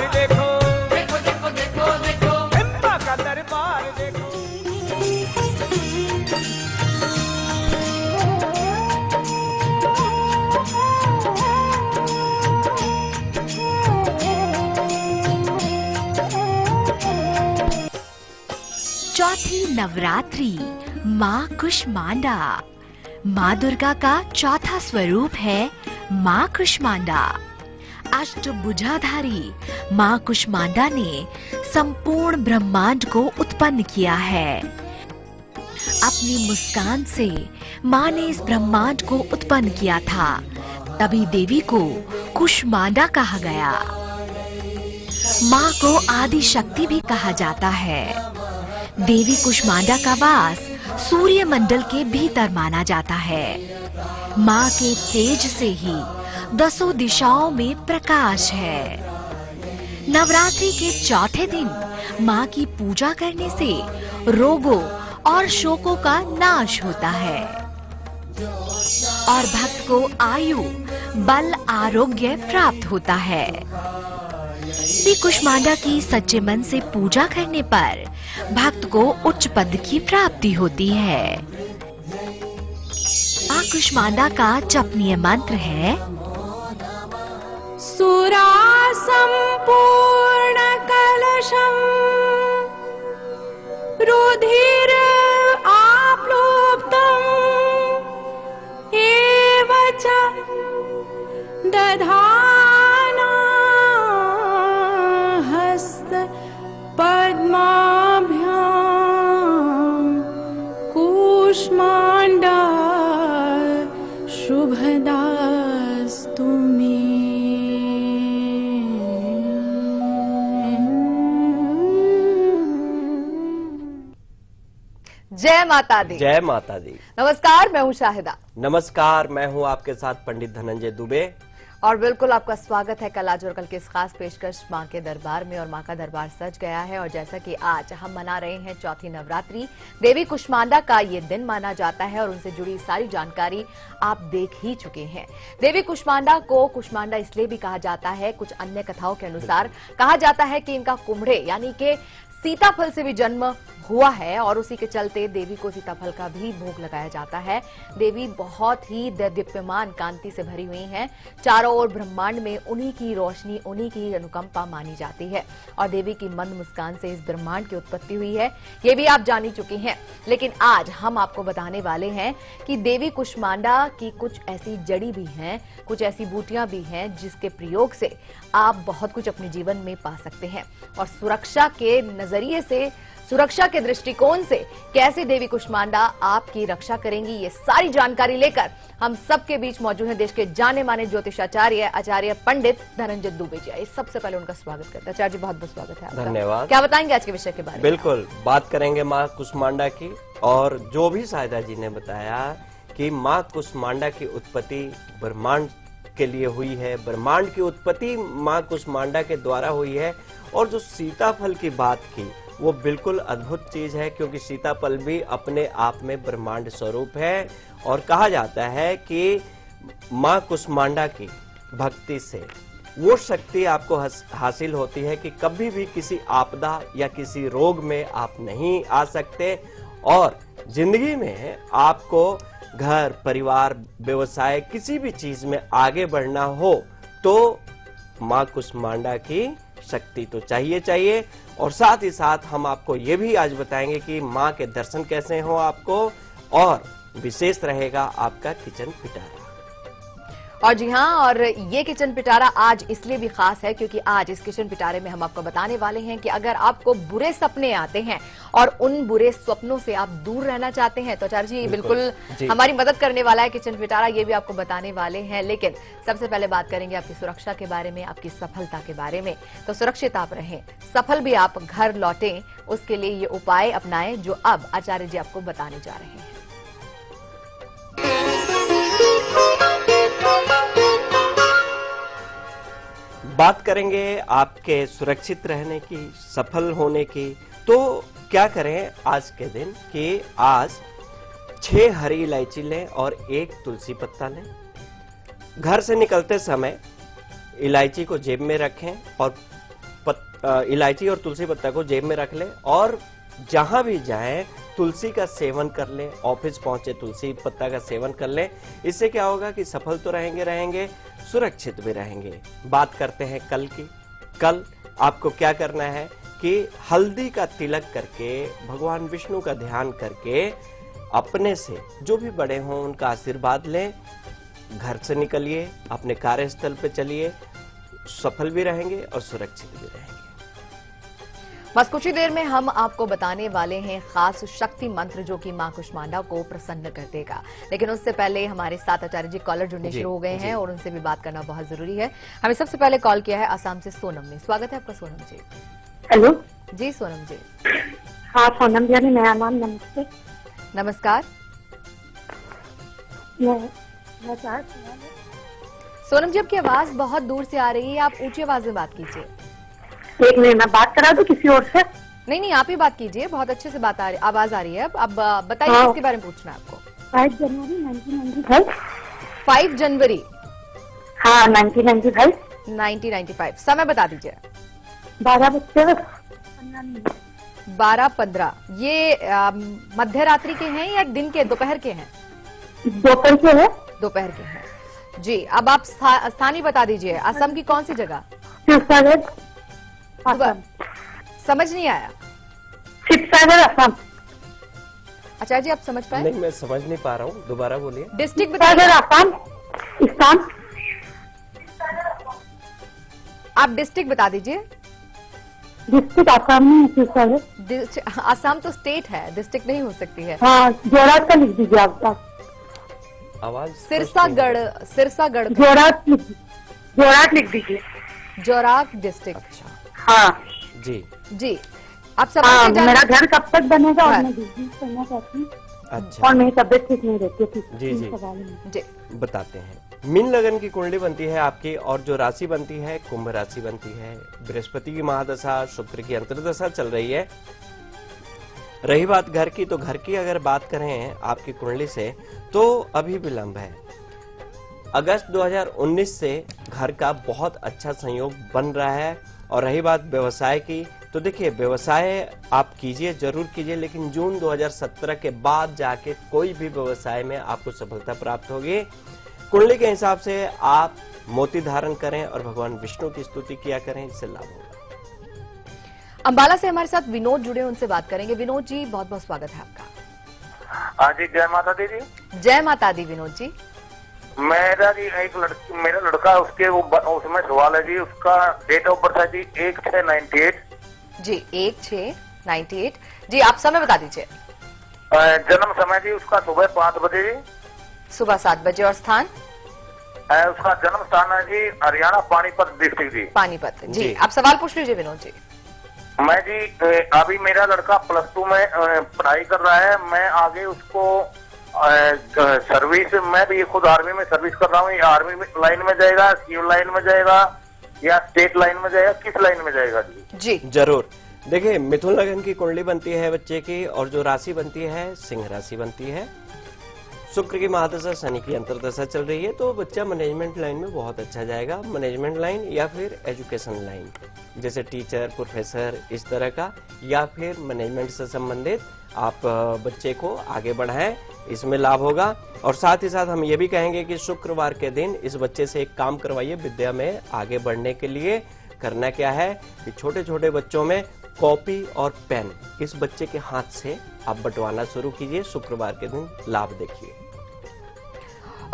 देखो, देखो देखो देखो देखो माँ का दरबार देखो। चौथी नवरात्रि माँ कुष्मांडा। माँ दुर्गा का चौथा स्वरूप है माँ कुष्मांडा। अष्टभुजाधारी माँ कुष्मांडा ने संपूर्ण ब्रह्मांड को उत्पन्न किया है। अपनी मुस्कान से माँ ने इस ब्रह्मांड को उत्पन्न किया था, तभी देवी को कुष्मांडा कहा गया। माँ को आदि शक्ति भी कहा जाता है। देवी कुष्मांडा का वास सूर्य मंडल के भीतर माना जाता है। माँ के तेज से ही 10 दिशाओं में प्रकाश है। नवरात्रि के चौथे दिन माँ की पूजा करने से रोगों और शोकों का नाश होता है और भक्त को आयु, बल, आरोग्य प्राप्त होता है। देवी कुष्मांडा की सच्चे मन से पूजा करने पर भक्त को उच्च पद की प्राप्ति होती है। माँ कुष्मांडा का जपनीय मंत्र है सुरा संपूर्ण कलशम रुधिर आप्लुप्तम एवच दधाना हस्त पद्माभ्याम कुष्मांडा शुभदास्तु मे। जय माता दी। जय माता दी। नमस्कार, मैं हूँ शाहिदा। नमस्कार, मैं हूँ आपके साथ पंडित धनंजय दुबे। और बिल्कुल आपका स्वागत है कल, आज और कल के इस खास पेशकश माँ के दरबार में। और माँ का दरबार सज गया है और जैसा कि आज हम मना रहे हैं चौथी नवरात्रि, देवी कुष्मांडा का ये दिन माना जाता है और उनसे जुड़ी सारी जानकारी आप देख ही चुके हैं। देवी कुष्मांडा को कुष्मांडा इसलिए भी कहा जाता है, कुछ अन्य कथाओं के अनुसार कहा जाता है कि इनका कुम्हड़े यानी कि सीताफल से भी जन्म हुआ है और उसी के चलते देवी को सीताफल का भी भोग लगाया जाता है। देवी बहुत ही दीप्यमान कांति से भरी हुई हैं। चारों ओर ब्रह्मांड में उन्हीं की रोशनी, उन्हीं की अनुकंपा मानी जाती है और देवी की मंद मुस्कान से इस ब्रह्मांड की उत्पत्ति हुई है, ये भी आप जान ही चुके हैं। लेकिन आज हम आपको बताने वाले हैं कि देवी कुष्मांडा की कुछ ऐसी जड़ी भी हैं, कुछ ऐसी बूटियां भी हैं जिसके प्रयोग से आप बहुत कुछ अपने जीवन में पा सकते हैं। और सुरक्षा के नजरिए से, सुरक्षा के दृष्टिकोण से कैसे देवी कुष्मांडा आपकी रक्षा करेंगी, ये सारी जानकारी लेकर हम सबके बीच मौजूद हैं देश के जाने माने ज्योतिषाचार्य आचार्य पंडित धनंजय दुबे जी। सबसे पहले उनका स्वागत करते हैं। आचार्य जी, बहुत बहुत स्वागत है आपका। धन्यवाद। क्या बताएंगे आज के विषय के बारे में? बिल्कुल, बात करेंगे माँ कुष्मांडा की। और जो भी शाहिदा जी ने बताया कि माँ कुष्मांडा की उत्पत्ति ब्रह्मांड के लिए हुई है, ब्रह्मांड की उत्पत्ति माँ कुष्मांडा के द्वारा हुई है। और जो सीताफल की बात की, वो बिल्कुल अद्भुत चीज है, क्योंकि सीताफल भी अपने आप में ब्रह्मांड स्वरूप है। और कहा जाता है कि माँ कुष्मांडा की भक्ति से वो शक्ति आपको हासिल होती है कि कभी भी किसी आपदा या किसी रोग में आप नहीं आ सकते। और जिंदगी में आपको घर, परिवार, व्यवसाय, किसी भी चीज में आगे बढ़ना हो तो माँ कुष्मांडा की शक्ति तो चाहिए। और साथ ही साथ हम आपको ये भी आज बताएंगे कि माँ के दर्शन कैसे हो आपको, और विशेष रहेगा आपका किचन पिटारा। और जी हाँ, और ये किचन पिटारा आज इसलिए भी खास है क्योंकि आज इस किचन पिटारे में हम आपको बताने वाले हैं कि अगर आपको बुरे सपने आते हैं और उन बुरे स्वप्नों से आप दूर रहना चाहते हैं तो आचार्य जी बिल्कुल हमारी मदद करने वाला है किचन पिटारा, ये भी आपको बताने वाले हैं। लेकिन सबसे पहले बात करेंगे आपकी सुरक्षा के बारे में, आपकी सफलता के बारे में। तो सुरक्षित आप रहें, सफल भी आप घर लौटें, उसके लिए ये उपाय अपनाएं जो अब आचार्य जी आपको बताने जा रहे हैं। बात करेंगे आपके सुरक्षित रहने की, सफल होने की। तो क्या करें आज के दिन कि आज 6 हरी इलायची लें और 1 तुलसी पत्ता लें। घर से निकलते समय इलायची को जेब में रखें और इलायची और तुलसी पत्ता को जेब में रख ले और जहां भी जाएं तुलसी का सेवन कर ले। ऑफिस पहुंचे तुलसी पत्ता का सेवन कर ले। इससे क्या होगा कि सफल तो रहेंगे, सुरक्षित भी रहेंगे। बात करते हैं कल की। कल आपको क्या करना है कि हल्दी का तिलक करके, भगवान विष्णु का ध्यान करके, अपने से जो भी बड़े हों उनका आशीर्वाद लें। घर से निकलिए, अपने कार्यस्थल पे चलिए, सफल भी रहेंगे और सुरक्षित भी रहेंगे। बस कुछ ही देर में हम आपको बताने वाले हैं खास शक्ति मंत्र जो कि मां कुष्मांडा को प्रसन्न कर देगा। लेकिन उससे पहले हमारे साथ आचार्य जी कॉलर जुड़ने शुरू हो गए हैं और उनसे भी बात करना बहुत जरूरी है। हमें सबसे पहले कॉल किया है असम से सोनम ने। स्वागत है आपका सोनम जी। हेलो जी सोनम जी। हाँ सोनम जी, नया नाम। नमस्ते। नमस्कार। मैं सोनम जी आपकी आवाज बहुत दूर से आ रही है, आप ऊंची आवाज में बात कीजिए। एक मिनट, मैं बात करा दूं किसी और से? नहीं आप ही बात कीजिए, बहुत अच्छे से आवाज आ रही है। अब बताइए हाँ। किसके बारे में पूछना है आपको? 5 जनवरी 1995। 5 जनवरी हाँ 1995। 1995। समय बता दीजिए। 12:15। 12:15। ये मध्य रात्रि के हैं या दिन के, दोपहर के हैं? दोपहर के है। दोपहर के हैं जी। अब आप स्थानीय बता दीजिए, असम की कौन सी जगह? शिवसागर असम। समझ नहीं आया। शिवसागर असम। आचार्य जी आप समझ पाए? नहीं, मैं समझ नहीं पा रहा हूँ, दोबारा बोलिए। डिस्ट्रिक्ट शिवसागर बताइए। असम। स्थान आप डिस्ट्रिक्ट बता दीजिए। डिस्ट्रिक्ट असम में शिवसागर। असम तो स्टेट है, डिस्ट्रिक्ट नहीं हो सकती है। हाँ जोराट का लिख दीजिए आप। आवाज सिरसागढ़ जोराट लिख दीजिए। जोराक डिस्ट्रिक्ट। अच्छा हाँ जी आप सब हाँ, मेरा घर कब तक बनेगा और घर। मैं बिजनेस करना चाहती हूँ अच्छा और मेरी तबियत ठीक नहीं रहती है। जी, जी। सवाल है। जी बताते हैं। मीन लगन की कुंडली बनती है आपकी और जो राशि बनती है कुंभ राशि बनती है। बृहस्पति की महादशा, शुक्र की अंतर्दशा चल रही है। रही बात घर की, तो घर की अगर बात करें आपकी कुंडली से तो अभी विलंब है। अगस्त 2019 से घर का बहुत अच्छा संयोग बन रहा है। और रही बात व्यवसाय की, तो देखिए व्यवसाय आप कीजिए, जरूर कीजिए, लेकिन जून 2017 के बाद जाके कोई भी व्यवसाय में आपको सफलता प्राप्त होगी। कुंडली के हिसाब से आप मोती धारण करें और भगवान विष्णु की स्तुति किया करें, इससे लाभ होगा। अंबाला से हमारे साथ विनोद जुड़े, उनसे बात करेंगे। विनोद जी बहुत बहुत स्वागत है आपका। हाँ जी, जय माता दी जी। जय माता दी। विनोद जी मेरा लड़का उसके उसमें सवाल है जी। उसका डेट ऑफ बर्थ है जी 1/6/98 जी। 1/6/98 जी। आप समय बता दीजिए। जन्म समय जी उसका सुबह 5 बजे जी। सुबह 7 बजे। और स्थान? उसका जन्म स्थान है जी हरियाणा पानीपत डिस्ट्रिक्ट जी। पानीपत जी। जी। आप सवाल पूछ लीजिए विनोद जी। मैं जी अभी मेरा लड़का +2 में पढ़ाई कर रहा है। मैं आगे उसको सर्विस, मैं भी खुद आर्मी में सर्विस कर रहा हूँ। ये आर्मी लाइन में जाएगा, सिविल लाइन में जाएगा या स्टेट लाइन में जाएगा, किस लाइन में जाएगा जी? जी जरूर। देखिए मिथुन लगन की कुंडली बनती है बच्चे की और जो राशि बनती है सिंह राशि बनती है। शुक्र की महादशा, शनि की अंतर्दशा चल रही है, तो बच्चा मैनेजमेंट लाइन में बहुत अच्छा जाएगा। मैनेजमेंट लाइन या फिर एजुकेशन लाइन, जैसे टीचर, प्रोफेसर, इस तरह का, या फिर मैनेजमेंट से संबंधित आप बच्चे को आगे बढ़ाएं, इसमें लाभ होगा। और साथ ही साथ हम ये भी कहेंगे कि शुक्रवार के दिन इस बच्चे से एक काम करवाइए विद्या में आगे बढ़ने के लिए। करना क्या है कि छोटे छोटे बच्चों में कॉपी और पेन इस बच्चे के हाथ से आप बंटवाना शुरू कीजिए। शुक्रवार के दिन लाभ देखिए।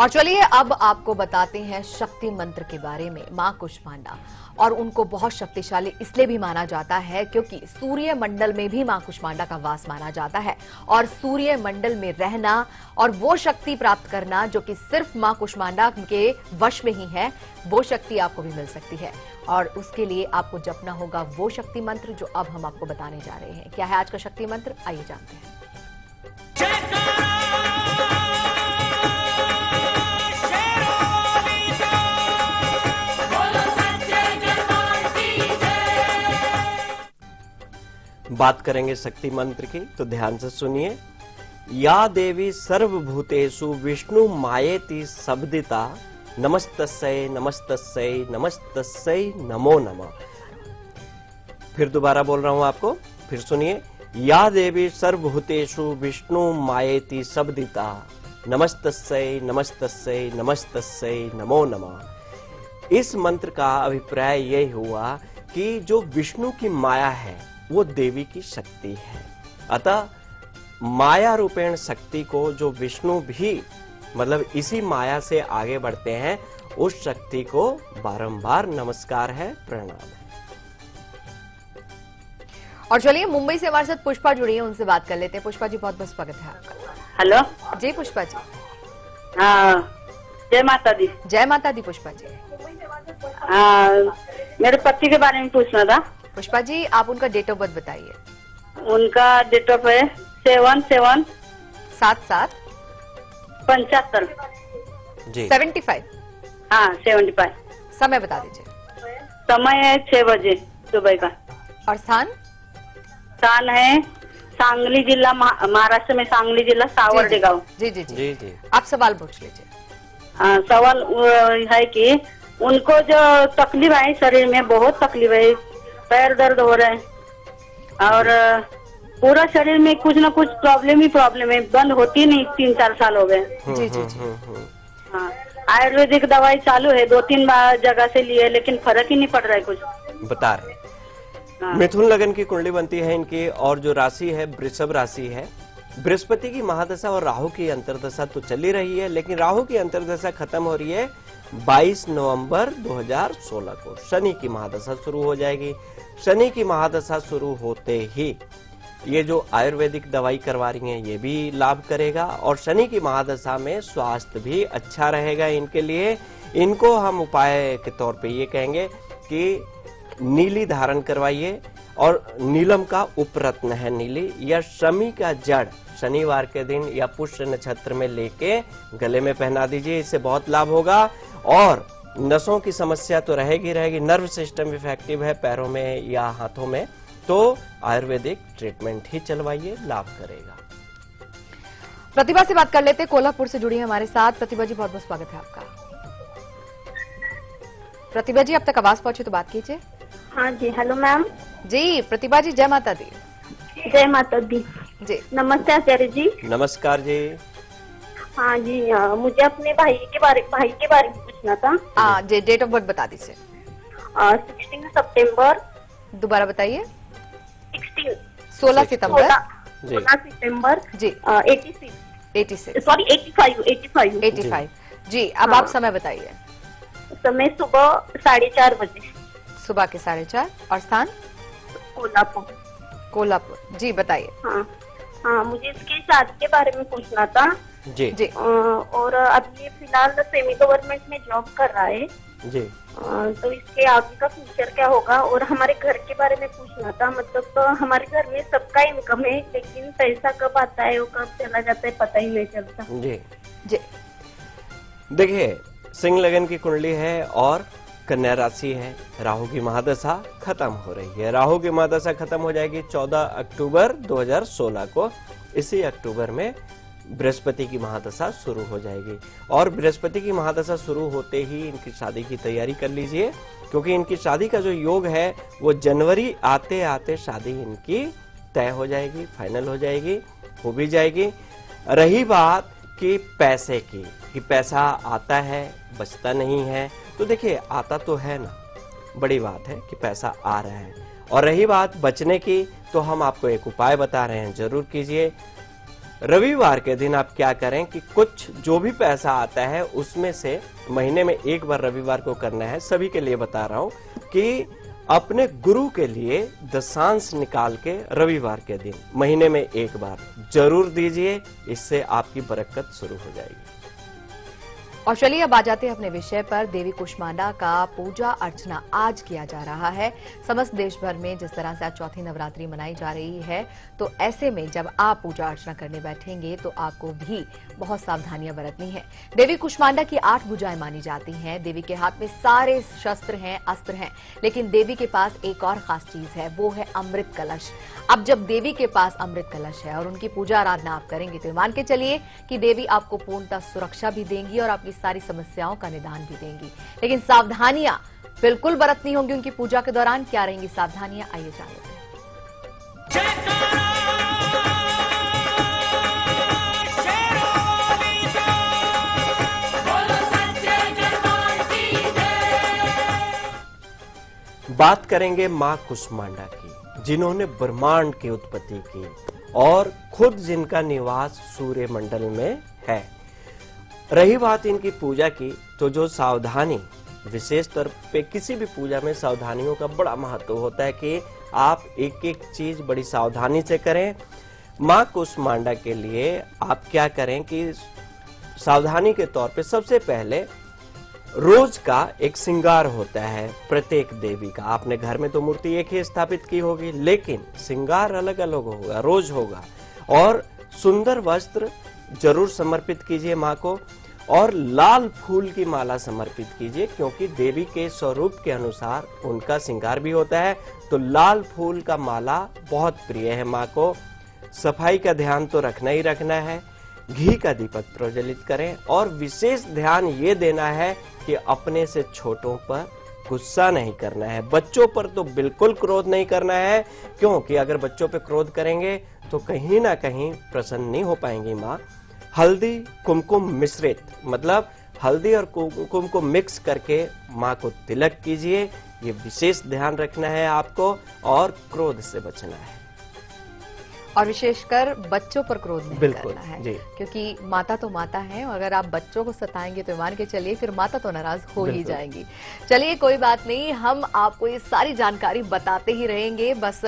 और चलिए अब आपको बताते हैं शक्ति मंत्र के बारे में। मां कुष्मांडा, और उनको बहुत शक्तिशाली इसलिए भी माना जाता है क्योंकि सूर्य मंडल में भी मां कुष्मांडा का वास माना जाता है। और सूर्य मंडल में रहना और वो शक्ति प्राप्त करना जो कि सिर्फ मां कुष्मांडा के वश में ही है, वो शक्ति आपको भी मिल सकती है। और उसके लिए आपको जपना होगा वो शक्ति मंत्र जो अब हम आपको बताने जा रहे हैं। क्या है आज का शक्ति मंत्र, आइए जानते हैं। बात करेंगे शक्ति मंत्र की, तो ध्यान से सुनिए। या देवी सर्वभूतेषु विष्णु मायेति शब्दिता, नमस्तस्यै नमस्तस्यै नमस्तस्यै नमो नमः। फिर दोबारा बोल रहा हूं आपको, फिर सुनिए। या देवी सर्वभूतेषु विष्णु मायेति शब्दिता, नमस्तस्यै नमस्तस्यै नमस्तस्यै नमो नमः। इस मंत्र का अभिप्राय यही हुआ कि जो विष्णु की माया है वो देवी की शक्ति है। अतः माया रूपेण शक्ति को जो विष्णु भी मतलब इसी माया से आगे बढ़ते हैं, उस शक्ति को बारंबार नमस्कार है, प्रणाम है। और चलिए मुंबई से हमारे साथ पुष्पा जुड़ी है, उनसे बात कर लेते हैं। पुष्पा जी, बहुत बहुत स्वागत है आपका। हेलो। जी पुष्पा जी। हाँ, जय माता दी। जय माता दी पुष्पा जी। मेरे पति के बारे में पूछना था। पुष्पा जी, आप उनका डेट ऑफ बर्थ बताइए। उनका डेट ऑफ है 7/7 7/7 75 जी 75। हाँ 75। समय बता दीजिए। समय है 6 बजे सुबह का। और स्थान? स्थान है सांगली जिला, महाराष्ट्र में सांगली जिला, सावर्डे गाँव। जी जी जी जी जी। आप सवाल पूछ लीजिए। सवाल है कि उनको जो तकलीफ है शरीर में, बहुत तकलीफ है, पैर दर्द हो रहे हैं और पूरा शरीर में कुछ ना कुछ प्रॉब्लम ही प्रॉब्लम है, बंद होती नहीं। 3-4 साल हो गए। जी जी जी। हाँ, आयुर्वेदिक दवाई चालू है, 2-3 जगह से लिए, लेकिन फर्क ही नहीं पड़ रहा है कुछ। बता रहे। हाँ। मिथुन लगन की कुंडली बनती है इनकी, और जो राशि है वृषभ राशि है। बृहस्पति की महादशा और राहु की अंतर्दशा तो चली रही है, लेकिन राहु की अंतर्दशा खत्म हो रही है 22 नवंबर 2016 को। शनि की महादशा शुरू हो जाएगी। शनि की महादशा शुरू होते ही ये जो आयुर्वेदिक दवाई करवा रही हैं ये भी लाभ करेगा, और शनि की महादशा में स्वास्थ्य भी अच्छा रहेगा इनके लिए। इनको हम उपाय के तौर पे ये कहेंगे कि नीली धारण करवाइए, और नीलम का उपरत्न है नीली, या शमी का जड़ शनिवार के दिन या पुष्य नक्षत्र में लेके गले में पहना दीजिए, इससे बहुत लाभ होगा। और नसों की समस्या तो रहेगी रहेगी, नर्व सिस्टम इफेक्टिव है पैरों में या हाथों में, तो आयुर्वेदिक ट्रीटमेंट ही चलवाइए, लाभ करेगा। प्रतिभा से बात कर लेते हैं, कोल्हापुर से जुड़ी है हमारे साथ। प्रतिभा जी, बहुत बहुत स्वागत है आपका। प्रतिभा जी, अब तक आवाज पहुंची तो बात कीजिए। हाँ जी, हेलो मैम। जी प्रतिभा जी, जय माता दी। जय माता दी जी। नमस्ते आचार्य जी। नमस्कार जी। हाँ जी, मुझे अपने भाई के बारे में पूछना था। हाँ जी, डेट ऑफ बर्थ बता दीजिए। 16 सितंबर। दोबारा बताइए। 16 सितंबर। 16 सितंबर जी। 86 सॉरी 85। जी, अब आप समय बताइए। समय सुबह 4:30 बजे। सुबह के 4:30। और स्थान? कोल्हापुर। कोल्हापुर। जी बताइए। हाँ हाँ, मुझे इसकी शादी के बारे में पूछना था। जी जी। और अभी फिलहाल सेमी गवर्नमेंट में जॉब कर रहा है जी। तो इसके आगे का फ्यूचर क्या होगा। और हमारे घर के बारे में पूछना था, मतलब तो हमारे घर में सबका इनकम है, लेकिन पैसा कब आता है और कब चला जाता है पता ही नहीं चलता। जी जी। देखिए, सिंह लगन की कुंडली है और कन्या राशि है। राहु की महादशा खत्म हो रही है। राहु की महादशा खत्म हो जाएगी 14 अक्टूबर 2016 को। इसी अक्टूबर में बृहस्पति की महादशा शुरू हो जाएगी, और बृहस्पति की महादशा शुरू होते ही इनकी शादी की तैयारी कर लीजिए, क्योंकि इनकी शादी का जो योग है वो जनवरी आते आते शादी इनकी तय हो जाएगी, फाइनल हो जाएगी, हो भी जाएगी। रही बात कि पैसे की, कि पैसा आता है बचता नहीं है, तो देखिए आता तो है ना, बड़ी बात है कि पैसा आ रहा है। और रही बात बचने की, तो हम आपको एक उपाय बता रहे हैं, जरूर कीजिए। रविवार के दिन आप क्या करें कि कुछ जो भी पैसा आता है उसमें से महीने में एक बार रविवार को करना है, सभी के लिए बता रहा हूं, कि अपने गुरु के लिए दशांश निकाल के रविवार के दिन महीने में एक बार जरूर दीजिए, इससे आपकी बरकत शुरू हो जाएगी। और चलिए अब आ जाते हैं अपने विषय पर। देवी कुष्मांडा का पूजा अर्चना आज किया जा रहा है। समस्त देश भर में जिस तरह से आज चौथी नवरात्रि मनाई जा रही है, तो ऐसे में जब आप पूजा अर्चना करने बैठेंगे तो आपको भी बहुत सावधानियां बरतनी है। देवी कुष्मांडा की 8 भुजाएं मानी जाती हैं। देवी के हाथ में सारे शस्त्र हैं, अस्त्र हैं, लेकिन देवी के पास एक और खास चीज है, वो है अमृत कलश। अब जब देवी के पास अमृत कलश है और उनकी पूजा आराधना आप करेंगे, तो मान के चलिए कि देवी आपको पूर्णतः सुरक्षा भी देंगी और आपकी सारी समस्याओं का निदान भी देंगी। लेकिन सावधानियां बिल्कुल बरतनी होंगी उनकी पूजा के दौरान। क्या रहेंगी सावधानियां, आइए जान लेते हैं। बात करेंगे मां कुष्मांडा की, जिन्होंने ब्रह्मांड की उत्पत्ति की और खुद जिनका निवास सूर्य मंडल में है। रही बात इनकी पूजा की, तो जो सावधानी, विशेष तौर पे किसी भी पूजा में सावधानियों का बड़ा महत्व होता है कि आप एक एक चीज बड़ी सावधानी से करें। मां कुष्मांडा के लिए आप क्या करें कि सावधानी के तौर पे सबसे पहले रोज का एक श्रृंगार होता है प्रत्येक देवी का। आपने घर में तो मूर्ति एक ही स्थापित की होगी, लेकिन श्रृंगार अलग अलग होगा, रोज होगा। और सुंदर वस्त्र जरूर समर्पित कीजिए माँ को, और लाल फूल की माला समर्पित कीजिए, क्योंकि देवी के स्वरूप के अनुसार उनका श्रृंगार भी होता है। तो लाल फूल का माला बहुत प्रिय है माँ को। सफाई का ध्यान तो रखना ही रखना है। घी का दीपक प्रज्वलित करें, और विशेष ध्यान ये देना है कि अपने से छोटों पर गुस्सा नहीं करना है। बच्चों पर तो बिल्कुल क्रोध नहीं करना है, क्योंकि अगर बच्चों पर क्रोध करेंगे तो कहीं ना कहीं प्रसन्न नहीं हो पाएंगी माँ। हल्दी कुमकुम मिश्रित, मतलब हल्दी और कुमकुम को मिक्स करके माँ को तिलक कीजिए। ये विशेष ध्यान रखना है आपको, और क्रोध से बचना है, और विशेषकर बच्चों पर क्रोध नहीं बिल्कुल, करना है, जी। क्योंकि माता तो माता है, और अगर आप बच्चों को सताएंगे तो मान के चलिए फिर माता तो नाराज हो ही जाएंगी। चलिए कोई बात नहीं, हम आपको ये सारी जानकारी बताते ही रहेंगे। बस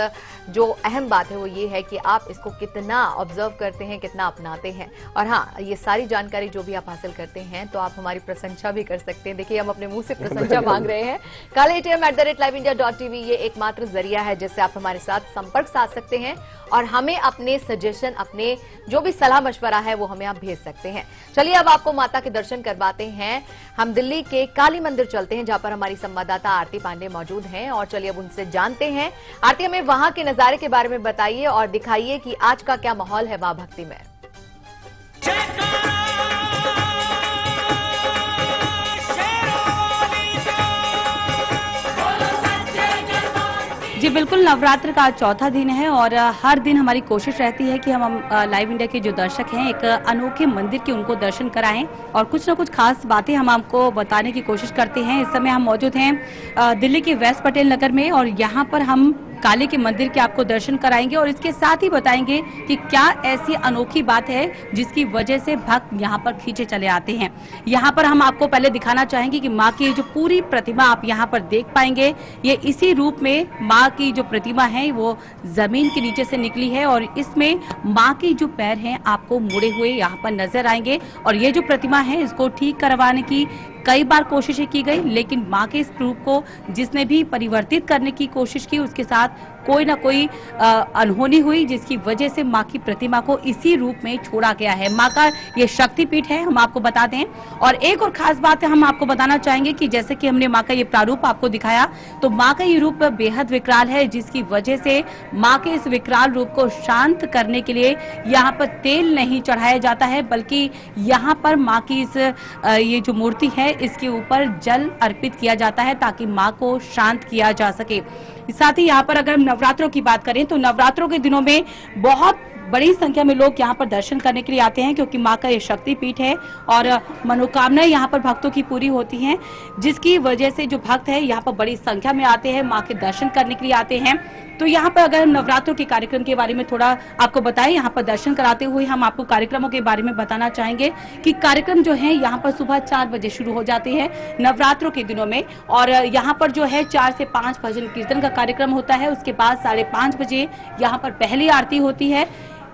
जो अहम बात है वो ये है कि आप इसको कितना ऑब्जर्व करते हैं, कितना अपनाते हैं। और हाँ, ये सारी जानकारी जो भी आप हासिल करते हैं तो आप हमारी प्रशंसा भी कर सकते हैं। देखिए, हम अपने मुंह से प्रशंसा मांग रहे हैं। kalaatm@liveindia.tv ये एकमात्र जरिया है जिससे आप हमारे साथ संपर्क साध सकते हैं, और हमें अपने सजेशन, अपने जो भी सलाह मशवरा है वो हमें आप भेज सकते हैं। चलिए अब आपको माता के दर्शन करवाते हैं। हम दिल्ली के काली मंदिर चलते हैं, जहां पर हमारी संवाददाता आरती पांडे मौजूद हैं, और चलिए अब उनसे जानते हैं। आरती, हमें वहां के नजारे के बारे में बताइए और दिखाइए कि आज का क्या माहौल है मां भक्ति में। जी बिल्कुल, नवरात्र का चौथा दिन है और हर दिन हमारी कोशिश रहती है कि हम लाइव इंडिया के जो दर्शक हैं एक अनोखे मंदिर के उनको दर्शन कराएं, और कुछ ना कुछ खास बातें हम आपको बताने की कोशिश करते हैं। इस समय हम मौजूद हैं दिल्ली के वेस्ट पटेल नगर में, और यहाँ पर हम काली के मंदिर के आपको दर्शन कराएंगे, और इसके साथ ही बताएंगे कि क्या ऐसी अनोखी बात है जिसकी वजह से भक्त यहाँ पर खींचे चले आते हैं। यहाँ पर हम आपको पहले दिखाना चाहेंगे कि माँ की जो पूरी प्रतिमा आप यहाँ पर देख पाएंगे, ये इसी रूप में माँ की जो प्रतिमा है वो जमीन के नीचे से निकली है, और इसमें माँ की जो पैर हैं आपको मुड़े हुए यहाँ पर नजर आएंगे। और ये जो प्रतिमा है इसको ठीक करवाने की कई बार कोशिशें की गई, लेकिन माँ के इस रूप को जिसने भी परिवर्तित करने की कोशिश की उसके साथ कोई ना कोई अनहोनी हुई, जिसकी वजह से माँ की प्रतिमा को इसी रूप में छोड़ा गया है। माँ का ये शक्तिपीठ है, हम आपको बता दें। और एक और खास बात है, हम आपको बताना चाहेंगे कि जैसे कि हमने माँ का ये प्रारूप आपको दिखाया, तो माँ का ये रूप बेहद विकराल है, जिसकी वजह से माँ के इस विकराल रूप को शांत करने के लिए यहाँ पर तेल नहीं चढ़ाया जाता है, बल्कि यहाँ पर माँ की इस ये जो मूर्ति है इसके ऊपर जल अर्पित किया जाता है, ताकि माँ को शांत किया जा सके। साथ ही यहाँ पर अगर हम नवरात्रों की बात करें तो नवरात्रों के दिनों में बहुत बड़ी संख्या में लोग यहाँ पर दर्शन करने के लिए आते हैं, क्योंकि माँ का ये शक्तिपीठ है और मनोकामनाएं यहाँ पर भक्तों की पूरी होती हैं, जिसकी वजह से जो भक्त है यहाँ पर बड़ी संख्या में आते हैं, माँ के दर्शन करने के लिए आते हैं। तो यहाँ पर अगर हम नवरात्रों के कार्यक्रम के बारे में थोड़ा आपको बताएं, यहाँ पर दर्शन कराते हुए हम आपको कार्यक्रमों के बारे में बताना चाहेंगे कि कार्यक्रम जो है यहाँ पर सुबह 4 बजे शुरू हो जाते हैं नवरात्रों के दिनों में, और यहाँ पर जो है 4 से 5 भजन कीर्तन का कार्यक्रम होता है। उसके बाद 5:30 बजे यहाँ पर पहली आरती होती है।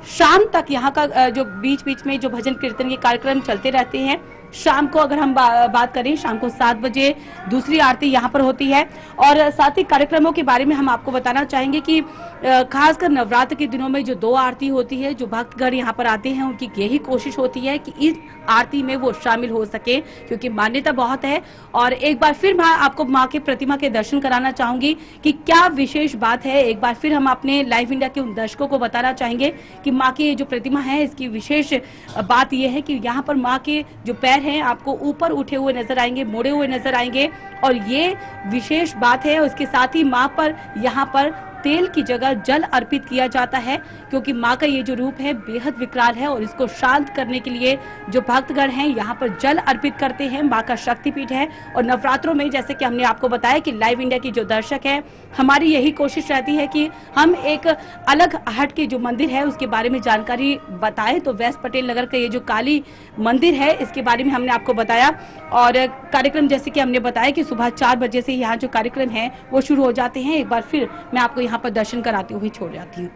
शाम तक यहाँ का जो बीच बीच में जो भजन कीर्तन के कार्यक्रम चलते रहते हैं। शाम को अगर हम बात करें, शाम को 7 बजे दूसरी आरती यहाँ पर होती है। और साथ ही कार्यक्रमों के बारे में हम आपको बताना चाहेंगे कि खासकर नवरात्र के दिनों में जो 2 आरती होती है, जो भक्तगण यहाँ पर आते हैं उनकी यही कोशिश होती है कि इस आरती में वो शामिल हो सके, क्योंकि मान्यता बहुत है। और एक बार फिर मैं आपको माँ के प्रतिमा के दर्शन कराना चाहूंगी कि क्या विशेष बात है। एक बार फिर हम अपने लाइव इंडिया के उन दर्शकों को बताना चाहेंगे कि माँ की जो प्रतिमा है इसकी विशेष बात यह है कि यहाँ पर माँ के जो पैर पैर हैं आपको ऊपर उठे हुए नजर आएंगे, मुड़े हुए नजर आएंगे। और ये विशेष बात है। उसके साथ ही माँ पर यहाँ पर तेल की जगह जल अर्पित किया जाता है, क्योंकि माँ का ये जो रूप है बेहद विकराल है और इसको शांत करने के लिए जो भक्तगण हैं यहाँ पर जल अर्पित करते हैं। माँ का शक्तिपीठ है और नवरात्रों में जैसे कि हमने आपको बताया कि लाइव इंडिया की जो दर्शक है, हमारी यही कोशिश रहती है कि हम एक अलग हट के जो मंदिर है उसके बारे में जानकारी बताएं। तो वैस पटेल नगर का ये जो काली मंदिर है इसके बारे में हमने आपको बताया। और कार्यक्रम जैसे कि हमने बताया कि सुबह 4 बजे से यहाँ जो कार्यक्रम है वो शुरू हो जाते हैं। एक बार फिर मैं आपको यहाँ पर दर्शन कराते हुए छोड़ जाती हूँ।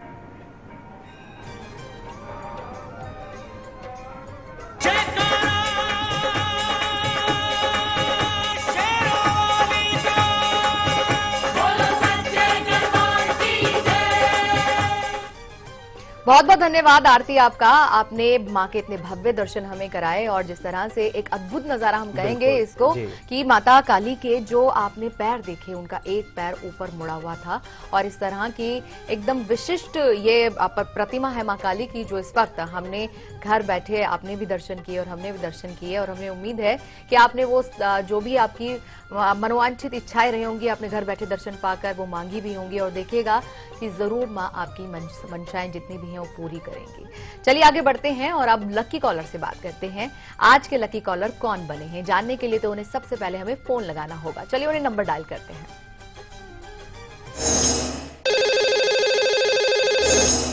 बहुत बहुत धन्यवाद आरती आपका। आपने माँ के इतने भव्य दर्शन हमें कराए और जिस तरह से एक अद्भुत नजारा हम कहेंगे इसको कि माता काली के जो आपने पैर देखे, उनका एक पैर ऊपर मुड़ा हुआ था और इस तरह की एकदम विशिष्ट ये प्रतिमा है माँ काली की, जो इस वक्त हमने घर बैठे आपने भी दर्शन किए और हमने भी दर्शन किए। और हमें उम्मीद है कि आपने वो जो भी आपकी मनोवांछित इच्छाएं रही होंगी आपने घर बैठे दर्शन पाकर वो मांगी भी होंगी और देखिएगा कि जरूर माँ आपकी मंशाएं जितनी भी हैं वो पूरी करेंगी। चलिए आगे बढ़ते हैं और अब लकी कॉलर से बात करते हैं। आज के लकी कॉलर कौन बने हैं जानने के लिए तो उन्हें सबसे पहले हमें फोन लगाना होगा। चलिए उन्हें नंबर डायल करते हैं।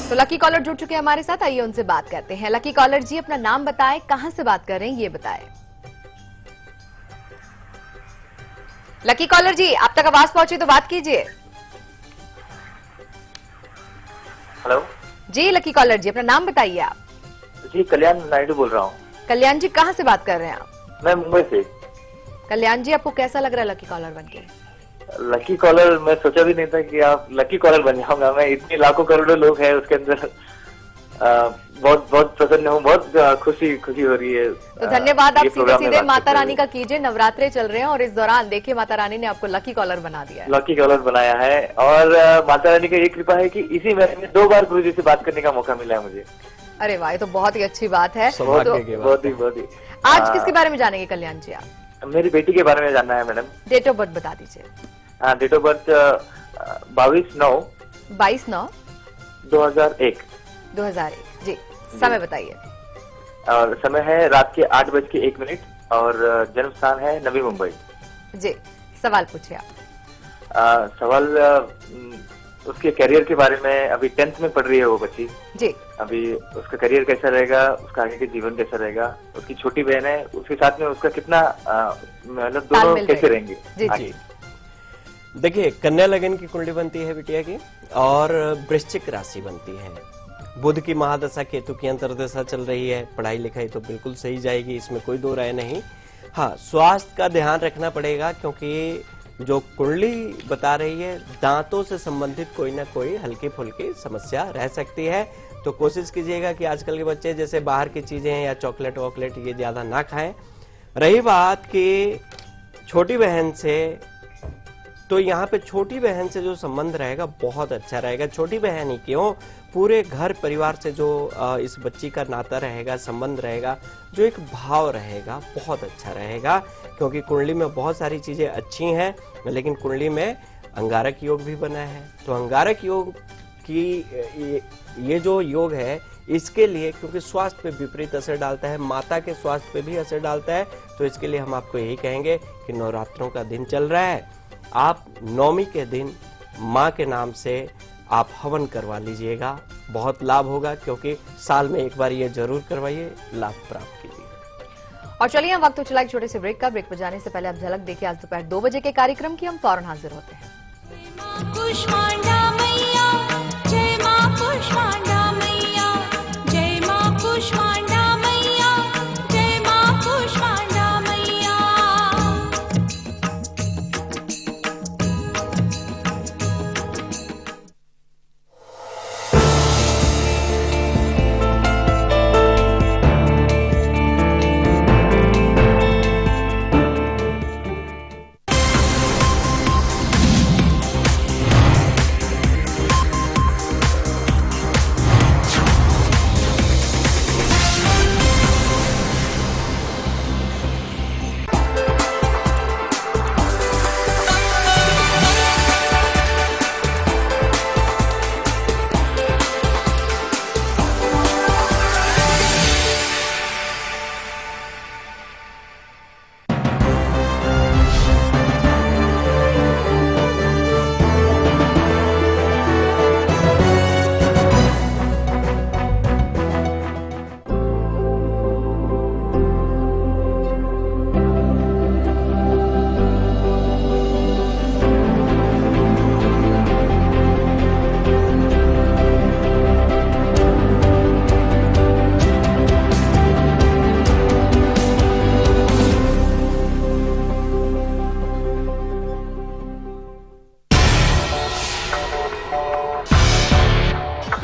तो लकी कॉलर जुड़ चुके हैं हमारे साथ, आइए उनसे बात करते हैं। लकी कॉलर जी अपना नाम बताएं, कहां से बात कर रहे हैं ये बताएं। लकी कॉलर जी आप तक आवाज पहुंची तो बात कीजिए। हेलो जी लकी कॉलर जी अपना नाम बताइए आप। जी कल्याण नायडू बोल रहा हूँ। कल्याण जी कहां से बात कर रहे हैं आप? मैं मुंबई से। कल्याण जी आपको कैसा लग रहा है लकी कॉलर बनके? लकी कॉलर मैं सोचा भी नहीं था कि आप लकी कॉलर बन जाऊंगा। मैं इतने लाखों करोड़ों लोग हैं उसके अंदर बहुत बहुत प्रसन्न हूँ, बहुत खुशी हो रही है। तो धन्यवाद। आप सीधे सीधे माता रानी का कीजिए, नवरात्रे चल रहे हैं और इस दौरान देखिए माता रानी ने आपको लकी कॉलर बना दिया है। लकी कॉलर बनाया है और माता रानी का ये कृपा है कि इसी महीने में 2 बार गुरुजी से बात करने का मौका मिला है मुझे। अरे वाह, ये तो बहुत ही अच्छी बात है। तो बहुत ही आज किसके बारे में जानेंगे कल्याण जी आप? मेरी बेटी के बारे में जानना है मैडम। डेट ऑफ बर्थ बता दीजिए। Date of birth 22/9/2001। 2001 जी। समय बताइए। और समय है रात के 8:01 और जन्म स्थान है नवी मुंबई। जी सवाल पूछिए आप। सवाल उसके करियर के बारे में। अभी 10th में पढ़ रही है वो बच्ची जी। अभी उसका करियर कैसा रहेगा, उसका आगे के जीवन कैसा रहेगा। उसकी छोटी बहन है, उसके साथ में उसका कितना मतलब दोनों कैसे रहेंगे। जी जी। देखिए कन्या लगन की कुंडली बनती है बिटिया की और वृश्चिक राशि बनती है। बुध की महादशा केतु की अंतर्दशा चल रही है। पढ़ाई लिखाई तो बिल्कुल सही जाएगी, इसमें कोई दो राय नहीं। हाँ, स्वास्थ्य का ध्यान रखना पड़ेगा क्योंकि जो कुंडली बता रही है दांतों से संबंधित कोई ना कोई हल्की फुल्की समस्या रह सकती है। तो कोशिश कीजिएगा कि आजकल के बच्चे जैसे बाहर की चीजें या चॉकलेट वॉकलेट ये ज्यादा ना खाएं। रही बात कि छोटी बहन से, तो यहाँ पे छोटी बहन से जो संबंध रहेगा बहुत अच्छा रहेगा। छोटी बहन ही क्यों, पूरे घर परिवार से जो इस बच्ची का नाता रहेगा, संबंध रहेगा, जो एक भाव रहेगा बहुत अच्छा रहेगा। क्योंकि कुंडली में बहुत सारी चीजें अच्छी हैं, लेकिन कुंडली में अंगारक योग भी बना है। तो अंगारक योग की ये जो योग है इसके लिए, क्योंकि स्वास्थ्य पे विपरीत असर डालता है, माता के स्वास्थ्य पे भी असर डालता है, तो इसके लिए हम आपको यही कहेंगे कि नवरात्रों का दिन चल रहा है, आप नवमी के दिन माँ के नाम से आप हवन करवा लीजिएगा, बहुत लाभ होगा। क्योंकि साल में एक बार ये जरूर करवाइए, लाभ प्राप्त कीजिए। और चलिए वक्त तो चला एक छोटे से ब्रेक का। ब्रेक पर जाने से पहले आप झलक देखिए आज दोपहर 2 बजे के कार्यक्रम की। हम फौरन हाजिर होते हैं। कुष्मांडा मैया जय मां कुष्मांडा मैया जय मां कुष्मांडा मैया जय मां कुष्मांडा मैया।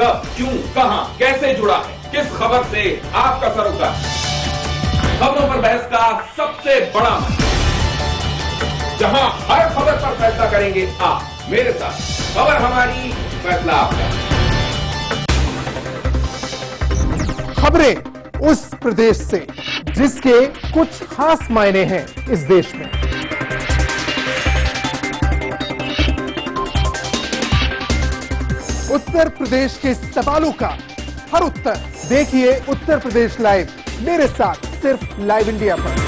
कब, क्यों, कहां, कैसे जुड़ा है, किस खबर से आपका सर उठा। खबरों पर बहस का सबसे बड़ा मंच, जहां हर खबर पर फैसला करेंगे आप मेरे साथ। खबर हमारी, फैसला आपका। खबरें उस प्रदेश से जिसके कुछ खास मायने हैं इस देश में। उत्तर प्रदेश के सवालों का हर उत्तर देखिए उत्तर प्रदेश लाइव, मेरे साथ सिर्फ लाइव इंडिया पर।